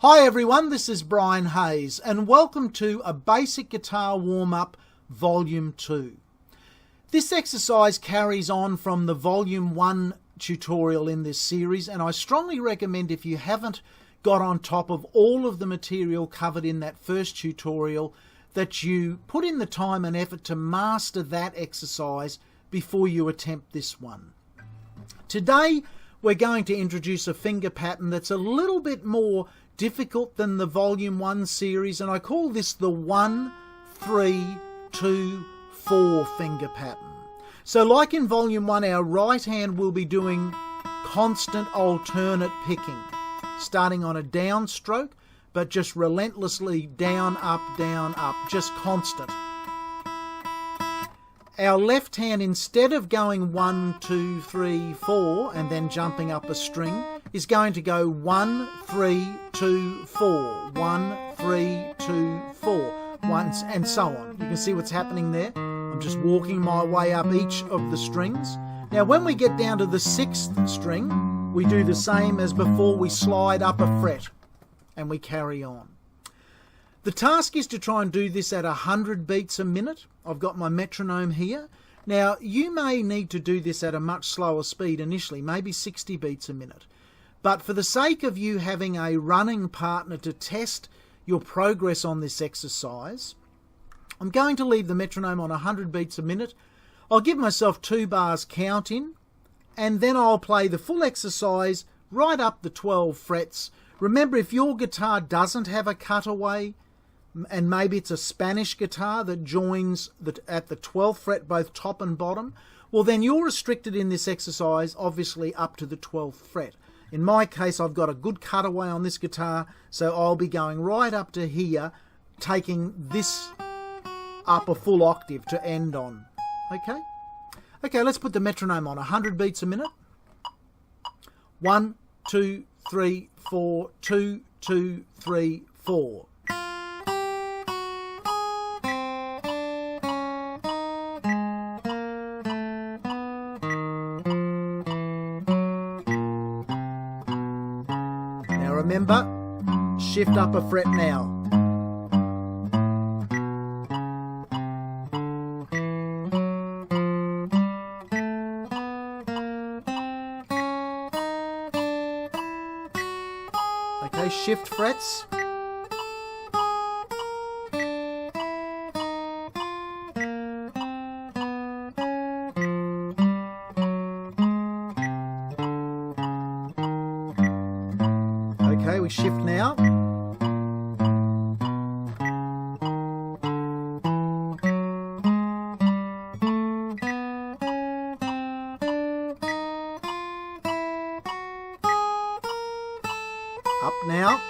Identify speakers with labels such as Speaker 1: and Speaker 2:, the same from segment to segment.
Speaker 1: Hi everyone, this is Brian Hayes and welcome to a basic guitar warm-up volume 2. This exercise carries on from the volume 1 tutorial in this series, and I strongly recommend, if you haven't got on top of all of the material covered in that first tutorial, that you put in the time and effort to master that exercise before you attempt this one. Today we're going to introduce a finger pattern that's a little bit more difficult than the volume 1 series, and I call this the 1, 3, 2, 4 finger pattern. So like in volume 1, our right hand will be doing constant alternate picking, starting on a down stroke, but just relentlessly down, up, just constant. Our left hand, instead of going 1, 2, 3, 4 and then jumping up a string, is going to go 1, 3, 2, 4, 1, 3, 2, 4, 1, and so on. You can see what's happening there. I'm just walking my way up each of the strings. Now when we get down to the 6th string, we do the same as before. We slide up a fret and we carry on. The task is to try and do this at 100 beats a minute. I've got my metronome here. Now you may need to do this at a much slower speed initially, maybe 60 beats a minute. But for the sake of you having a running partner to test your progress on this exercise, I'm going to leave the metronome on 100 beats a minute. I'll give myself 2 bars count in, and then I'll play the full exercise right up the 12 frets. Remember, if your guitar doesn't have a cutaway, and maybe it's a Spanish guitar that joins at the 12th fret, both top and bottom, well then you're restricted in this exercise obviously up to the 12th fret. In my case, I've got a good cutaway on this guitar, so I'll be going right up to here, taking this up a full octave to end on. Okay, let's put the metronome on 100 beats a minute. 1, 2, 3, 4, 2, 2, 3, 4. Remember, shift up a fret now. Okay, shift frets. Okay, we shift now. Up now.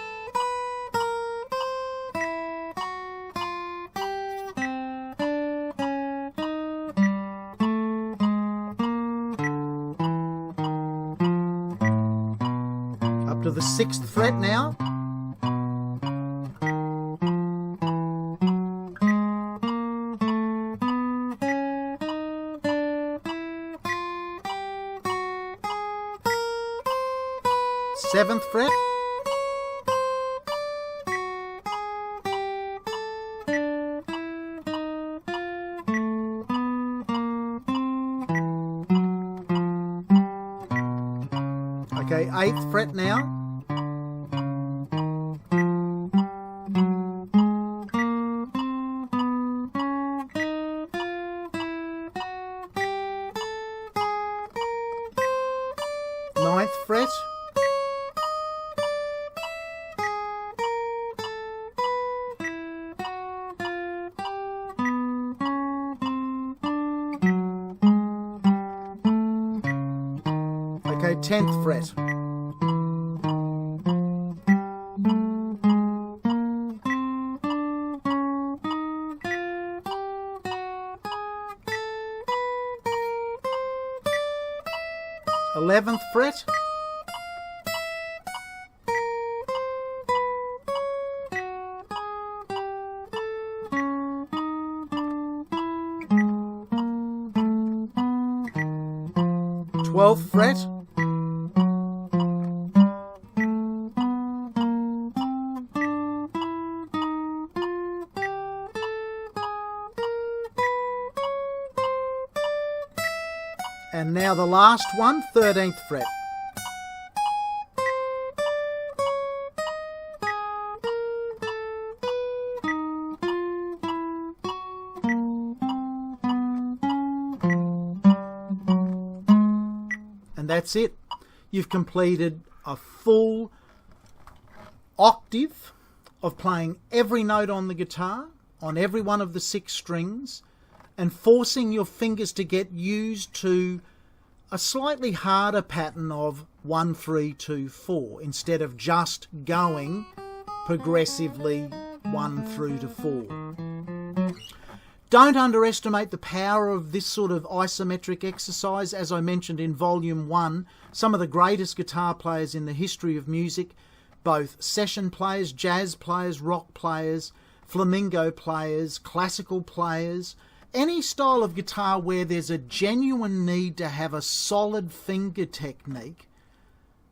Speaker 1: Up to the 6th fret now. Seventh fret. Okay, 8th fret now. Ninth fret. Okay, 10th fret. Eleventh fret. 12th fret. And now the last one, 13th fret. And that's it. You've completed a full octave of playing every note on the guitar, on every one of the 6 strings, and forcing your fingers to get used to a slightly harder pattern of 1, 3, 2, 4, instead of just going progressively 1 through to 4. Don't underestimate the power of this sort of isometric exercise. As I mentioned in Volume 1, some of the greatest guitar players in the history of music, both session players, jazz players, rock players, flamenco players, classical players, any style of guitar where there's a genuine need to have a solid finger technique,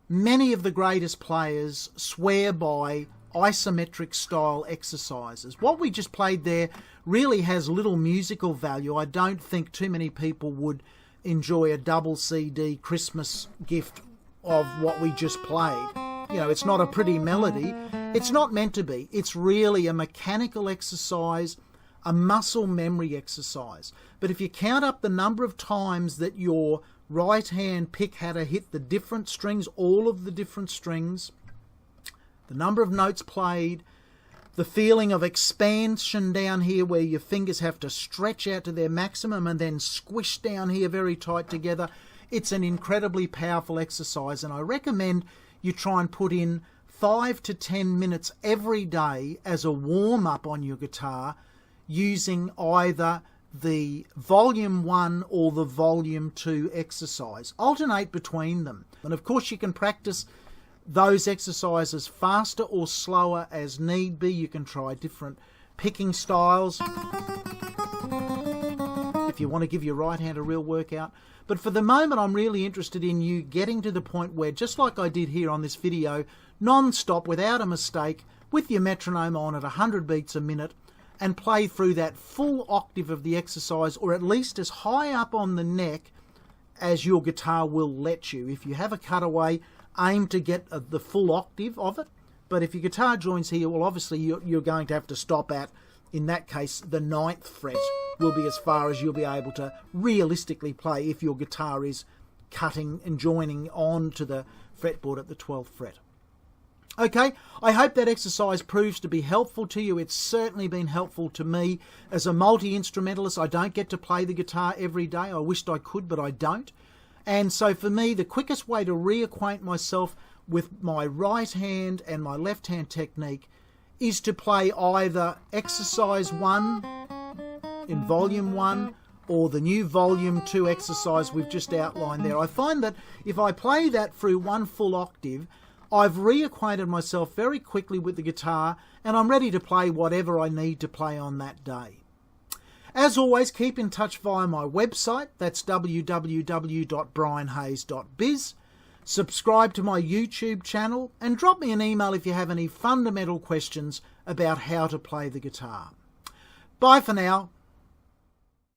Speaker 1: many of the greatest players swear by isometric style exercises. What we just played there really has little musical value. I don't think too many people would enjoy a double CD Christmas gift of what we just played. You know, it's not a pretty melody. It's not meant to be. It's really a mechanical exercise, a muscle memory exercise. But if you count up the number of times that your right hand pick had to hit the different strings, all of the different strings, the number of notes played, the feeling of expansion down here where your fingers have to stretch out to their maximum and then squish down here very tight together, it's an incredibly powerful exercise, and I recommend you try and put in 5 to 10 minutes every day as a warm-up on your guitar using either the Volume 1 or the Volume 2 exercise. Alternate between them. And of course you can practice those exercises faster or slower as need be. You can try different picking styles if you want to give your right hand a real workout. But for the moment, I'm really interested in you getting to the point where, just like I did here on this video, non-stop, without a mistake, with your metronome on at 100 beats a minute, and play through that full octave of the exercise, or at least as high up on the neck as your guitar will let you. If you have a cutaway, aim to get the full octave of it. But if your guitar joins here, well, obviously you're going to have to stop at, in that case, the 9th fret will be as far as you'll be able to realistically play if your guitar is cutting and joining on to the fretboard at the 12th fret. Okay, I hope that exercise proves to be helpful to you. It's certainly been helpful to me. As a multi-instrumentalist, I don't get to play the guitar every day. I wished I could, but I don't. And so for me, the quickest way to reacquaint myself with my right hand and my left hand technique is to play either exercise 1 in Volume 1 or the new Volume 2 exercise we've just outlined there. I find that if I play that through one full octave, I've reacquainted myself very quickly with the guitar, and I'm ready to play whatever I need to play on that day. As always, keep in touch via my website. That's www.brianhayes.biz. Subscribe to my YouTube channel and drop me an email if you have any fundamental questions about how to play the guitar. Bye for now.